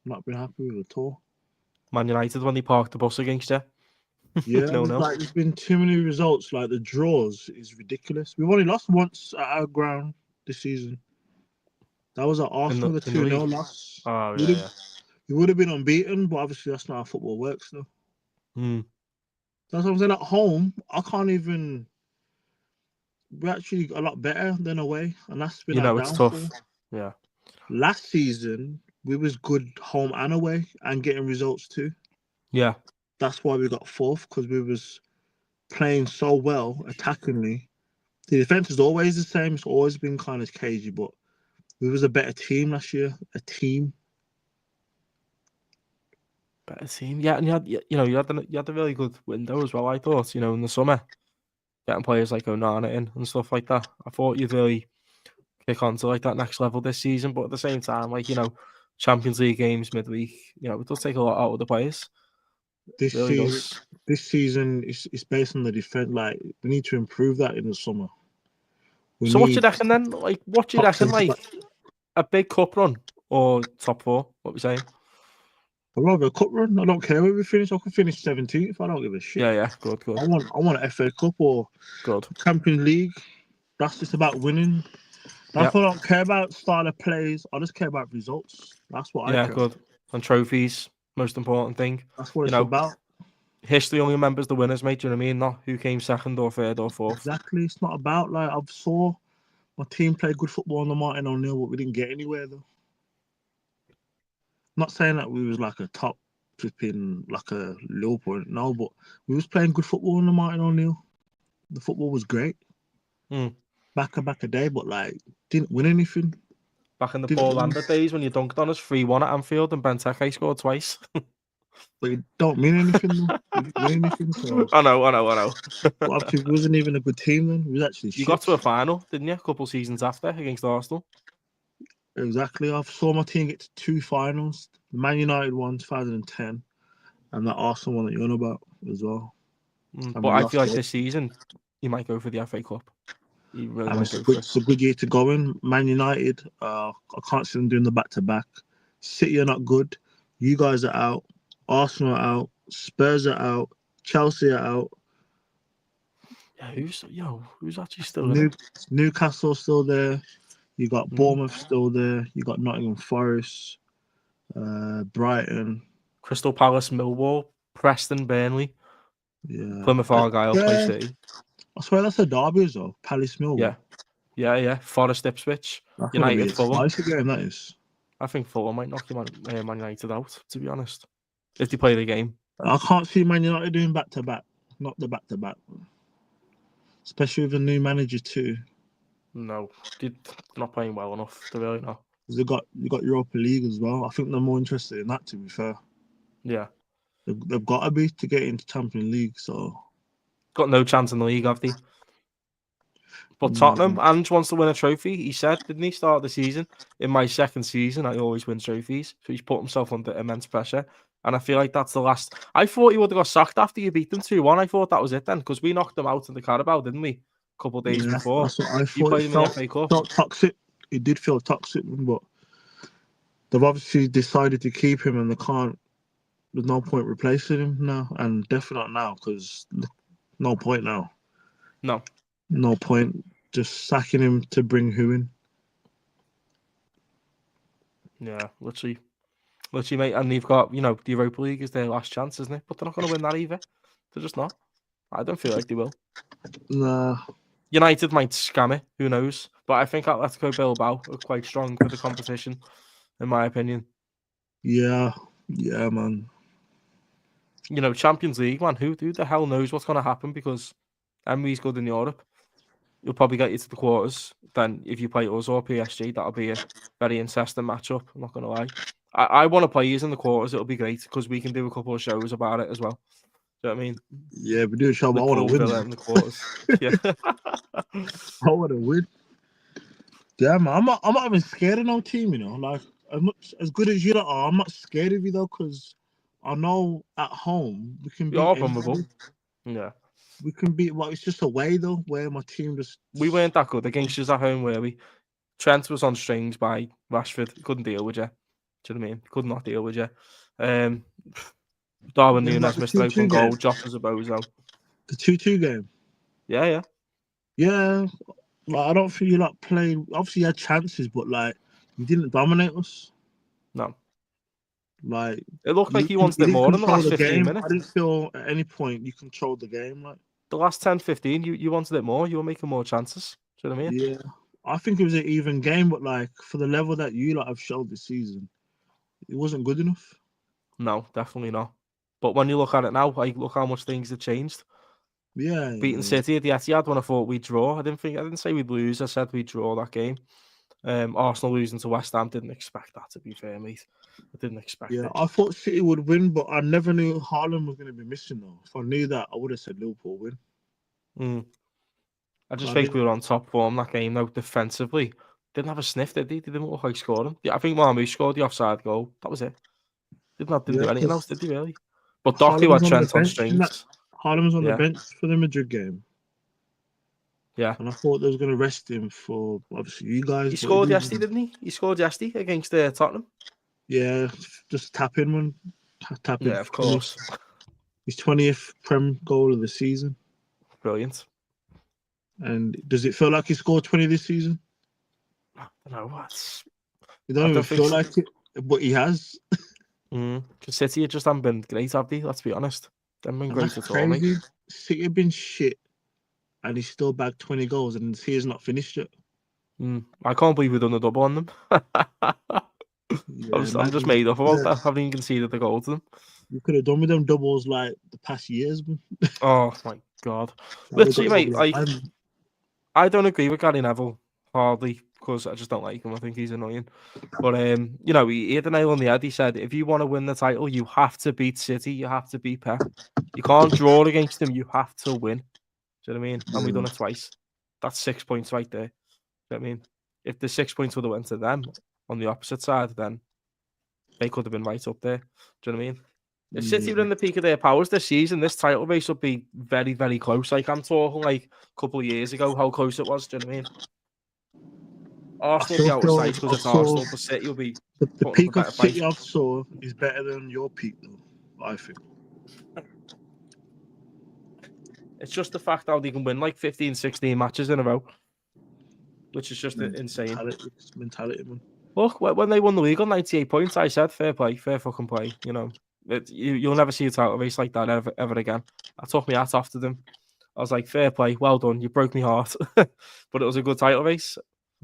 B: Not been happy with at all.
A: Man United when they parked the bus against you.
B: Yeah,
A: No.
B: there's been too many results. Like the draws is ridiculous. We've only lost once at our ground this season. That was at Arsenal, the
A: in the
B: 2-0
A: league.
B: loss.
A: Oh yeah.
B: We would have been unbeaten, but obviously that's not how football works, though.
A: Mm.
B: That's what I'm saying. At home, I can't even. We're actually a lot better than away, and that's been
A: You
B: our
A: know it's
B: downfall.
A: tough. Yeah.
B: Last season, we was good home and away and getting results too.
A: Yeah.
B: That's why we got fourth, because we was playing so well attackingly. The defense is always the same. It's always been kind of cagey, but we was a better team last year. A team.
A: Better team. Yeah, and you had a really good window as well, I thought, in the summer. Getting players like Onana in and stuff like that. I thought you'd really kick on to like that next level this season, but at the same time, Champions League games midweek, it does take a lot out of the players.
B: This
A: Really
B: season,
A: does.
B: this season is based on the defense. Like we need to improve that in the summer.
A: So what you reckon then? Like, what do you reckon? Like a big cup run or top four? What we saying?
B: I'd rather a cup run. I don't care where we finish. I could finish 17th. I don't give a shit.
A: Yeah, good.
B: I want an FA Cup or
A: Good.
B: Champions League. That's just about winning. That's what I don't care about style of plays. I just care about results. That's what I care.
A: Yeah, good. And trophies, most important thing.
B: That's what it's about.
A: History only remembers the winners, mate. Do you know what I mean? Not who came second or third or fourth.
B: Exactly. It's not about like I've saw my team play good football on the Martin O'Neill, but we didn't get anywhere though. Not saying that we was like a top flipping like a Liverpool, no, but we was playing good football on the Martin O'Neill. The football was great. Back a day, but like didn't win anything.
A: Back in the Paul Lambert days when you dunked on us 3-1 at Anfield and Benteke scored twice.
B: But it don't mean anything though. We didn't win anything. So
A: I know.
B: But obviously, we wasn't even a good team then. We was actually
A: You got to a final, didn't you? A couple seasons after against Arsenal.
B: Exactly. I saw my team get to 2 finals. The Man United one, 2010, and that Arsenal one that you're on about as well.
A: But I feel like this season, you might go for the FA Cup. You really might go for it.
B: It's a good year to go in. Man United, I can't see them doing the back-to-back. City are not good. You guys are out. Arsenal are out. Spurs are out. Chelsea are out.
A: Yeah, who's actually still in it?
B: Newcastle still there. You got Bournemouth still there. You got Nottingham Forest, Brighton,
A: Crystal Palace, Millwall, Preston, Burnley, Plymouth Argyle, Play City.
B: I swear that's a derby as well. Palace, Millwall.
A: Yeah. Forest, Ipswich,
B: That's
A: United, Fulham.
B: Spicy game that is.
A: I think Fulham might knock Man United out, to be honest, if they play the game.
B: I can't see Man United doing back-to-back. Not the back-to-back. Especially with a new manager too.
A: No, they're not playing well enough. They're really not.
B: You got Europa League as well. I think they're more interested in that, to be fair.
A: Yeah.
B: They've got to be to get into Champions League, so...
A: Got no chance in the league, have they? But Tottenham, Ange wants to win a trophy. He said, didn't he, start the season? In my second season, I always win trophies. So he's put himself under immense pressure. And I feel like that's the last... I thought he would have got sacked after you beat them 2-1. I thought that was it then, because we knocked them out in the Carabao, didn't we? A couple of days before.
B: That's what I thought. It felt toxic. It did feel toxic, but they've obviously decided to keep him, and they can't... There's no point replacing him now, and definitely not now, because no point now. No point just sacking him to bring who in.
A: Yeah, literally, mate. And they've got, the Europa League is their last chance, isn't it? But they're not going to win that either. They're just not. I don't feel like they will.
B: Nah.
A: United might scam it. Who knows? But I think Atletico Bilbao are quite strong for the competition, in my opinion.
B: Yeah, man.
A: Champions League, man. Who the hell knows what's going to happen? Because Emery's good in Europe. You'll probably get you to the quarters. Then if you play us or PSG, that'll be a very incessant matchup. I'm not going to lie. I want to play you in the quarters. It'll be great because we can do a couple of shows about it as well. Do you know what I mean?
B: Yeah, we do a show, but I want to win.
A: In the quarters. Yeah.
B: I want to win. Yeah, man. I'm not even scared of no team, you know. Like as good as you lot are, I'm not scared of you though, because I know at home we can
A: We
B: beat
A: are
B: anybody.
A: vulnerable. Yeah.
B: We can beat. Well, it's just a way though, where my team just.
A: We weren't that good against us at home, were we? Trent was on strings by Rashford. He couldn't deal with you. Do you know what I mean? Could not deal with you. Darwin
B: What about
A: Núñez
B: the
A: missed an
B: 2-2
A: open goal.
B: game?
A: Jota was a bozo.
B: The 2-2 game.
A: Yeah.
B: Yeah, like, I don't think you like played. Obviously, you had chances, but like you didn't dominate us.
A: No.
B: Like
A: It looked like he wanted
B: you
A: it
B: didn't
A: more in the
B: control
A: last
B: the
A: 15
B: game. I
A: minutes.
B: didn't feel at any point you controlled the game. Like
A: The last 10, 15, you wanted it more. You were making more chances. Do you know what I mean?
B: yeah, I think it was an even game, but like for the level that you like have showed this season, it wasn't good enough.
A: No, definitely not. But when you look at it now, like look how much things have changed.
B: Yeah,
A: Beating City at the Etihad when I thought we'd draw. I didn't say we'd lose. I said we'd draw that game. Arsenal losing to West Ham, didn't expect that, to be fair, mate. I didn't expect
B: yeah.
A: it.
B: I thought City would win, but I never knew Haaland was going to be missing though. If I knew that, I would have said Liverpool win.
A: I just
B: I
A: think
B: didn't.
A: we were on top form that game, though, defensively. Didn't have a sniff, did they? They didn't look like scoring. Yeah, I think Marmoush scored the offside goal. That was it. Didn't
B: Yeah,
A: do anything else,
B: because
A: did they, really? But
B: Haaland
A: Doku
B: was
A: had
B: on the
A: Trent on
B: bench in that.
A: strings.
B: Haaland was on the
A: Yeah,
B: bench for the Madrid game.
A: yeah.
B: And I thought they was going to rest him for obviously you guys.
A: He
B: But he
A: scored
B: didn't.
A: yesterday, didn't he? He scored yesterday against Tottenham.
B: Yeah, just tapping one. Tapping
A: Yeah, of course.
B: his 20th Prem goal of the season.
A: Brilliant.
B: And does it feel like he scored 20 this season?
A: I don't know what.
B: You don't even feel like it, but he has.
A: Because City just haven't been great, have they? Let's be honest. They haven't been
B: And
A: great
B: that's
A: at all, mate.
B: crazy. City have been shit, and he's still bagged 20 goals, and he has not finished it.
A: I can't believe we've done a double on them.
B: Yeah,
A: I'm just made up about that. I haven't even conceded the goal to them.
B: You could have done with them doubles like the past years, man.
A: Oh my god!
B: Now
A: Literally,
B: we've got
A: mate. Like,
B: double time.
A: I don't agree with Gary Neville hardly because I just don't like him. I think he's annoying. But you know, he hit the nail on the head. He said, if you want to win the title, you have to beat City. You have to beat Pep. You can't draw against them. You have to win. Do you know what I mean? And we've done it twice. That's 6 points right there. Do you know what I mean? If the 6 points would have went to them on the opposite side, then they could have been right up there. Do you know what I mean? If City were in the peak of their powers this season, this title race would be very, very close. Like I'm talking like a couple of years ago, how close it was. Do you know what I mean? Arsenal will be out of sight because it's Arsenal, but City will be
B: the
A: putting up a
B: peak of
A: better fight.
B: City I saw is better than your peak, though. I think.
A: It's just the fact how they can win like 15, 16 matches in a row, which is just insane.
B: Mentality, man.
A: Look, when they won the league on 98 points, I said, fair play, fair fucking play. You know, you'll never see a title race like that ever again. I took my hat off to them. I was like, fair play, well done. You broke my heart. But it was a good title race.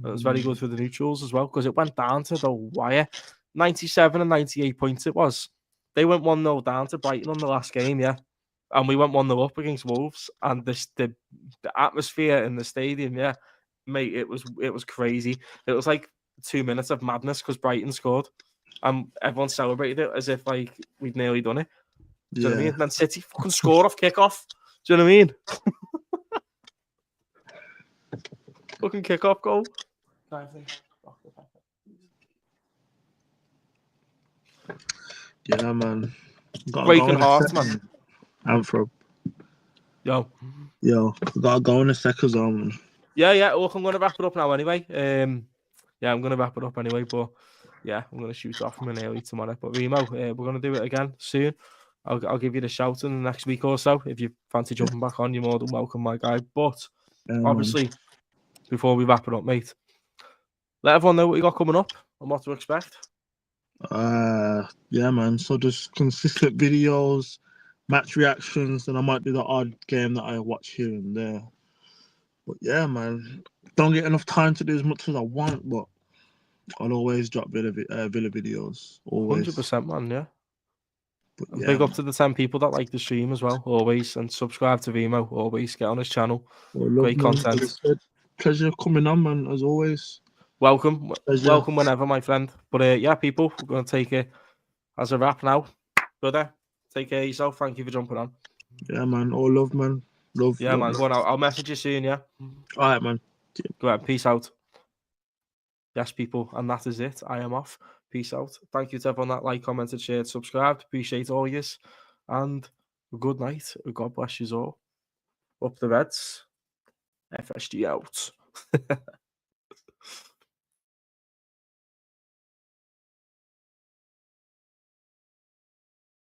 A: It was very good for the neutrals as well because it went down to the wire. 97 and 98 points it was. They went 1-0 down to Brighton on the last game, yeah. And we went 1-0 up against Wolves. And the atmosphere in the stadium, yeah, mate, it was crazy. It was like 2 minutes of madness because Brighton scored. And everyone celebrated it as if like we'd nearly done it. Do you know what I mean? And then City fucking scored off kickoff. Do you know what I mean? Fucking kickoff goal.
B: Yeah, man.
A: Breaking hearts, man.
B: Anthrop.
A: Yo,
B: gotta go in a second zone, man.
A: Yeah. Look, I'm gonna wrap it up now anyway. Yeah, I'm gonna wrap it up anyway. But yeah, I'm gonna shoot off from an early tomorrow. But Remo, we're gonna do it again soon. I'll give you the shout in the next week or so. If you fancy jumping back on, you're more than welcome, my guy. But obviously, before we wrap it up, mate, let everyone know what you got coming up and what to expect.
B: Yeah, man. So just consistent videos, match reactions, and I might do the odd game that I watch here and there. But yeah, man, don't get enough time to do as much as I want, but I'll always drop Villa videos. Always.
A: 100%, man. Yeah.
B: But
A: And
B: yeah,
A: big up to the 10 people that like the stream as well, always. And subscribe to Vimo, always. Get on his channel. Great content.
B: Pleasure coming on, man, as always.
A: Welcome. Pleasure. Welcome whenever, my friend. But yeah, people, we're going to take it as a wrap now. Brother, take care of yourself. Thank you for jumping on.
B: Yeah, man. All love, man. Love.
A: Yeah, man. Go on. I'll message you soon, yeah?
B: All right, man.
A: Go ahead. Peace out. Yes, people, and that is it. I am off. Peace out. Thank you to everyone that like, commented, shared, subscribed. Appreciate all yous. And good night. God bless you all. Up the Reds. FSG out.